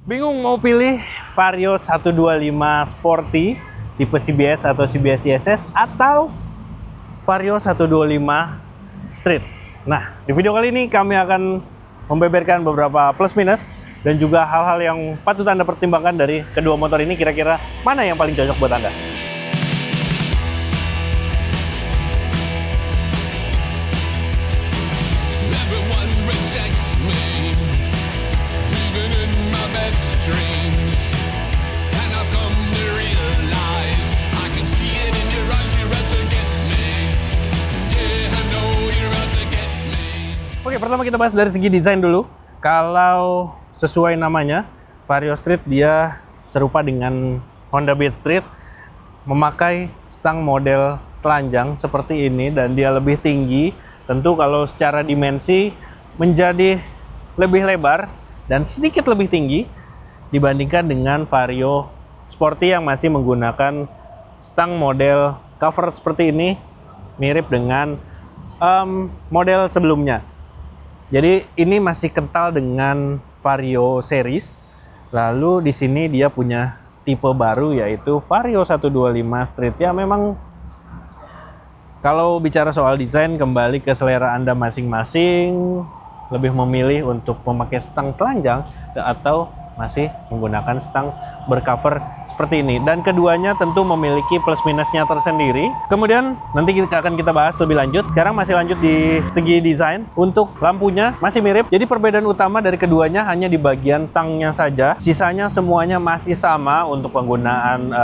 Bingung mau pilih Vario 125 Sporty tipe CBS atau CBS ISS atau Vario 125 Street? Nah, di video kali ini kami akan membeberkan beberapa plus minus dan juga hal-hal yang patut Anda pertimbangkan dari kedua motor ini, kira-kira mana yang paling cocok buat Anda. Oke, pertama kita bahas dari segi desain dulu. Kalau sesuai namanya, Vario Street dia serupa dengan Honda Beat Street, memakai stang model telanjang seperti ini dan dia lebih tinggi. Tentu kalau secara dimensi menjadi lebih lebar dan sedikit lebih tinggi dibandingkan dengan Vario Sporty yang masih menggunakan stang model cover seperti ini, mirip dengan model sebelumnya. Jadi ini masih kental dengan Vario series. Lalu di sini dia punya tipe baru yaitu Vario 125 Street. Ya memang kalau bicara soal desain kembali ke selera Anda masing-masing, lebih memilih untuk memakai stang telanjang atau masih menggunakan stang bercover seperti ini, dan keduanya tentu memiliki plus minusnya tersendiri. Kemudian nanti akan kita bahas lebih lanjut. Sekarang masih lanjut di segi desain. Untuk lampunya masih mirip, jadi perbedaan utama dari keduanya hanya di bagian tangnya saja. Sisanya semuanya masih sama untuk penggunaan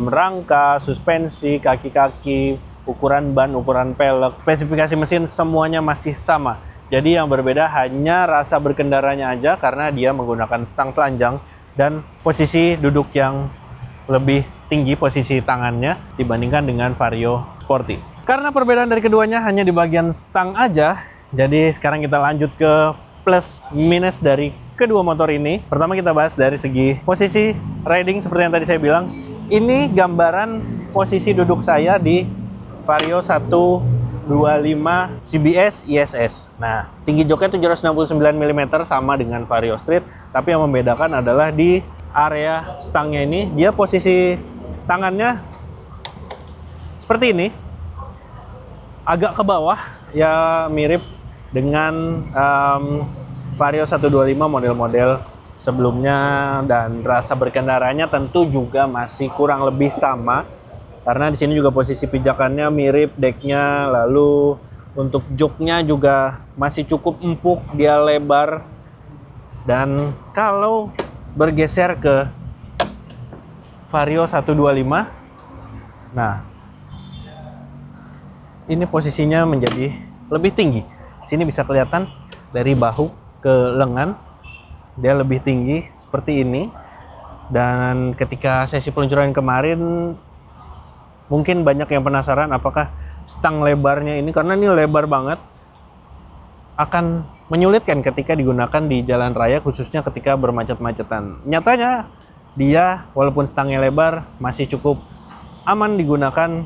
rangka, suspensi, kaki-kaki, ukuran ban, ukuran pelek, spesifikasi mesin semuanya masih sama. Jadi yang berbeda hanya rasa berkendaranya aja, karena dia menggunakan stang telanjang dan posisi duduk yang lebih tinggi posisi tangannya dibandingkan dengan Vario Sporty. Karena perbedaan dari keduanya hanya di bagian stang aja, jadi sekarang kita lanjut ke plus minus dari kedua motor ini. Pertama kita bahas dari segi posisi riding. Seperti yang tadi saya bilang, ini gambaran posisi duduk saya di Vario 125 CBS ISS. Nah, tinggi joknya 769 mm sama dengan Vario Street, tapi yang membedakan adalah di area stangnya ini, dia posisi tangannya seperti ini, agak ke bawah, ya mirip dengan Vario 125 model-model sebelumnya, dan rasa berkendaranya tentu juga masih kurang lebih sama. Karena di sini juga posisi pijakannya mirip decknya, lalu untuk joknya juga masih cukup empuk, dia lebar. Dan kalau bergeser ke Vario 125, nah ini posisinya menjadi lebih tinggi. Sini bisa kelihatan dari bahu ke lengan, dia lebih tinggi seperti ini. Dan ketika sesi peluncuran kemarin, mungkin banyak yang penasaran apakah stang lebarnya ini, karena ini lebar banget, akan menyulitkan ketika digunakan di jalan raya, khususnya ketika bermacet-macetan. Nyatanya dia walaupun stangnya lebar masih cukup aman digunakan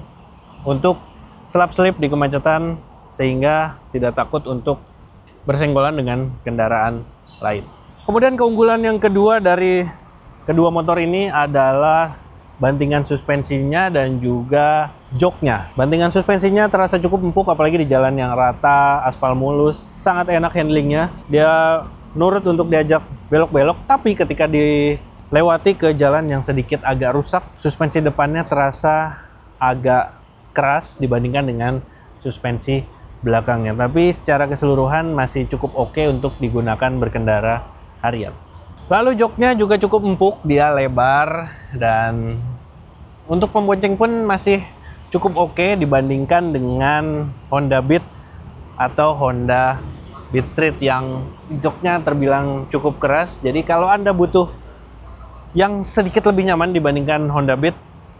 untuk selap-selip di kemacetan, sehingga tidak takut untuk bersenggolan dengan kendaraan lain. Kemudian keunggulan yang kedua dari kedua motor ini adalah bantingan suspensinya dan juga joknya. Bantingan suspensinya terasa cukup empuk, apalagi di jalan yang rata, aspal mulus, sangat enak handlingnya. Dia nurut untuk diajak belok-belok, tapi ketika dilewati ke jalan yang sedikit agak rusak, suspensi depannya terasa agak keras dibandingkan dengan suspensi belakangnya. Tapi secara keseluruhan masih cukup oke untuk digunakan berkendara harian. Lalu joknya juga cukup empuk, dia lebar, dan untuk pembonceng pun masih cukup oke dibandingkan dengan Honda Beat atau Honda Beat Street yang joknya terbilang cukup keras. Jadi kalau Anda butuh yang sedikit lebih nyaman dibandingkan Honda Beat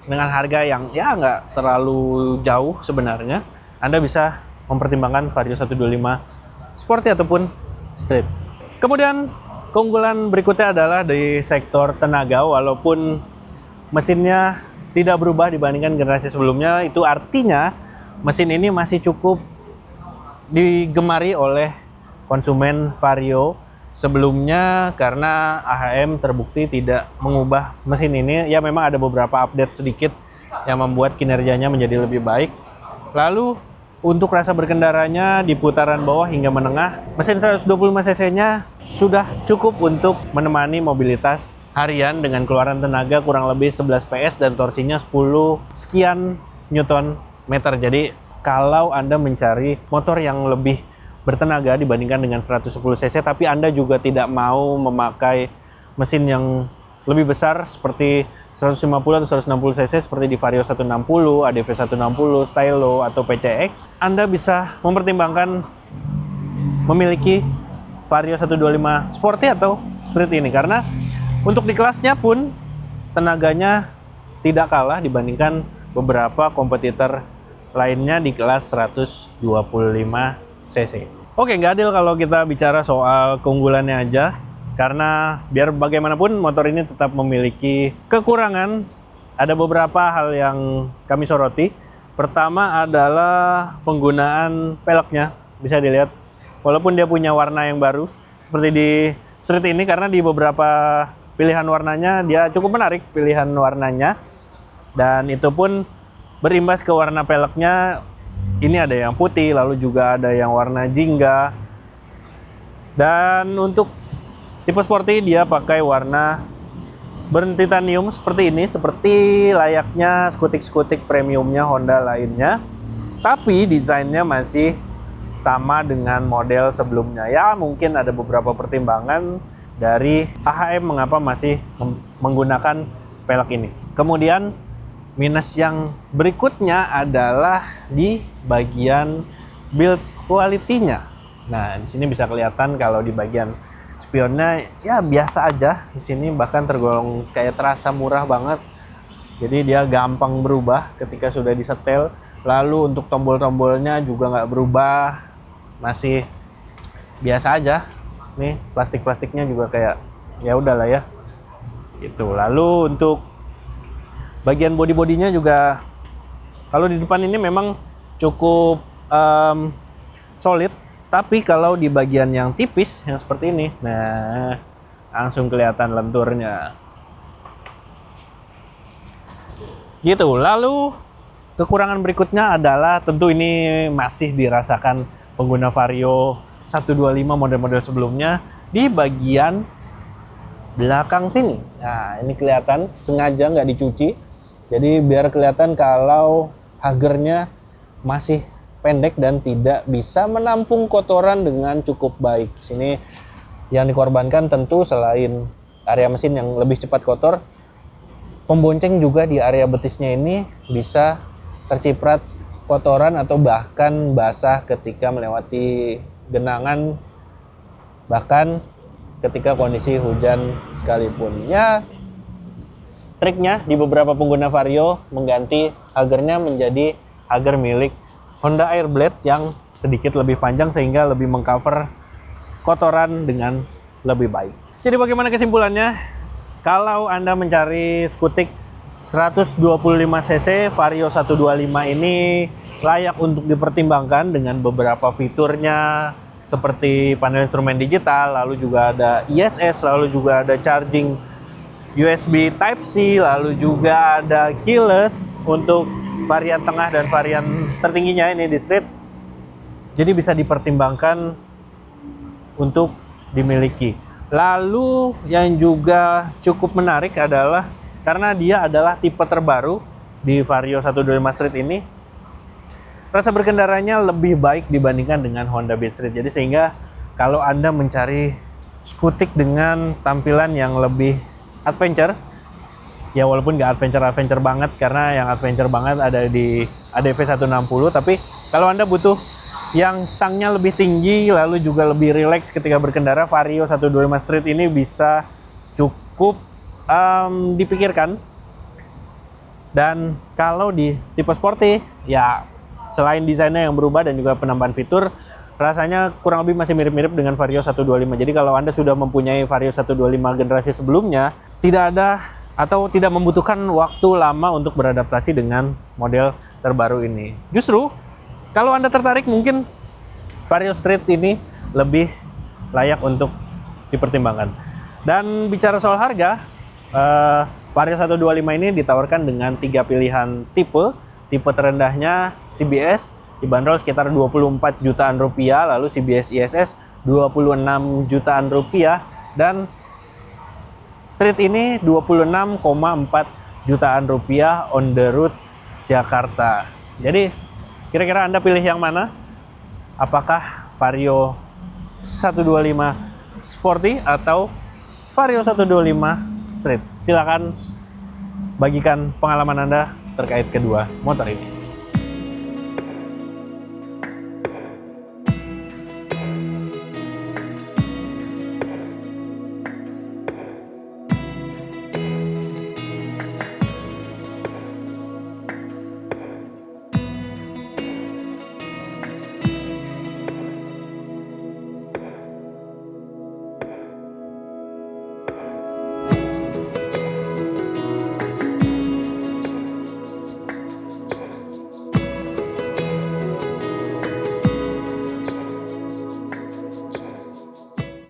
dengan harga yang ya nggak terlalu jauh sebenarnya, Anda bisa mempertimbangkan Vario 125 Sporty ataupun Street. Kemudian keunggulan berikutnya adalah di sektor tenaga. Walaupun mesinnya tidak berubah dibandingkan generasi sebelumnya, itu artinya mesin ini masih cukup digemari oleh konsumen Vario sebelumnya karena AHM terbukti tidak mengubah mesin ini. Ya memang ada beberapa update sedikit yang membuat kinerjanya menjadi lebih baik. Lalu untuk rasa berkendaranya di putaran bawah hingga menengah, mesin 125 cc-nya sudah cukup untuk menemani mobilitas harian dengan keluaran tenaga kurang lebih 11 PS dan torsinya 10 sekian Newton meter. Jadi kalau Anda mencari motor yang lebih bertenaga dibandingkan dengan 110 cc, tapi Anda juga tidak mau memakai mesin yang lebih besar seperti 150 atau 160 cc seperti di Vario 160, ADV 160, Stylo, atau PCX, Anda bisa mempertimbangkan memiliki Vario 125 Sporty atau Street ini, karena untuk di kelasnya pun tenaganya tidak kalah dibandingkan beberapa kompetitor lainnya di kelas 125 cc. Oke, nggak adil kalau kita bicara soal keunggulannya aja, karena biar bagaimanapun motor ini tetap memiliki kekurangan. Ada beberapa hal yang kami soroti. Pertama adalah penggunaan peleknya. Bisa dilihat, walaupun dia punya warna yang baru seperti di Street ini, karena di beberapa pilihan warnanya dia cukup menarik pilihan warnanya, dan itu pun berimbas ke warna peleknya. Ini ada yang putih, lalu juga ada yang warna jingga. Dan untuk tipe Sporty dia pakai warna burn titanium seperti ini, seperti layaknya skutik-skutik premiumnya Honda lainnya. Tapi desainnya masih sama dengan model sebelumnya. Ya mungkin ada beberapa pertimbangan dari AHM mengapa masih menggunakan pelek ini. Kemudian minus yang berikutnya adalah di bagian build quality-nya. Nah, di sini bisa kelihatan kalau di bagian spionnya ya biasa aja. Di sini bahkan tergolong kayak terasa murah banget. Jadi dia gampang berubah ketika sudah disetel. Lalu untuk tombol-tombolnya juga nggak berubah, masih biasa aja. Nih plastik-plastiknya juga kayak ya udahlah ya. Itu. Lalu untuk bagian body-bodinya juga kalau di depan ini memang cukup solid. Tapi kalau di bagian yang tipis, yang seperti ini, nah langsung kelihatan lenturnya. Gitu. Lalu kekurangan berikutnya adalah tentu ini masih dirasakan pengguna Vario 125 model-model sebelumnya di bagian belakang sini. Nah ini kelihatan sengaja nggak dicuci. Jadi biar kelihatan kalau hagernya masih pendek dan tidak bisa menampung kotoran dengan cukup baik. Sini yang dikorbankan tentu selain area mesin yang lebih cepat kotor, pembonceng juga di area betisnya ini bisa terciprat kotoran atau bahkan basah ketika melewati genangan, bahkan ketika kondisi hujan sekalipun. Ya, triknya di beberapa pengguna Vario mengganti hagernya menjadi hager milik Honda Airblade yang sedikit lebih panjang sehingga lebih mengcover kotoran dengan lebih baik. Jadi bagaimana kesimpulannya? Kalau Anda mencari skutik 125 cc Vario 125 ini layak untuk dipertimbangkan dengan beberapa fiturnya seperti panel instrumen digital, lalu juga ada ISS, lalu juga ada charging USB Type-C, lalu juga ada keyless untuk varian tengah dan varian tertingginya ini di Street. Jadi bisa dipertimbangkan untuk dimiliki. Lalu yang juga cukup menarik adalah karena dia adalah tipe terbaru di Vario 125 Street ini, rasa berkendaranya lebih baik dibandingkan dengan Honda Beat Street. Jadi sehingga kalau Anda mencari skutik dengan tampilan yang lebih adventure, ya walaupun nggak adventure banget, karena yang adventure banget ada di ADV 160, tapi kalau Anda butuh yang stangnya lebih tinggi lalu juga lebih rileks ketika berkendara, Vario 125 Street ini bisa cukup dipikirkan. Dan kalau di tipe Sporty, ya selain desainnya yang berubah dan juga penambahan fitur, rasanya kurang lebih masih mirip-mirip dengan Vario 125. Jadi kalau Anda sudah mempunyai Vario 125 generasi sebelumnya, tidak ada atau tidak membutuhkan waktu lama untuk beradaptasi dengan model terbaru ini. Justru kalau Anda tertarik, mungkin Vario Street ini lebih layak untuk dipertimbangkan. Dan bicara soal harga, Vario 125 ini ditawarkan dengan 3 pilihan tipe. Tipe terendahnya CBS dibanderol sekitar 24 jutaan rupiah, lalu CBS ISS 26 jutaan rupiah, dan Street ini 26,4 jutaan rupiah on the road Jakarta. Jadi kira-kira Anda pilih yang mana? Apakah Vario 125 Sporty atau Vario 125 Street? Silakan bagikan pengalaman Anda terkait kedua motor ini.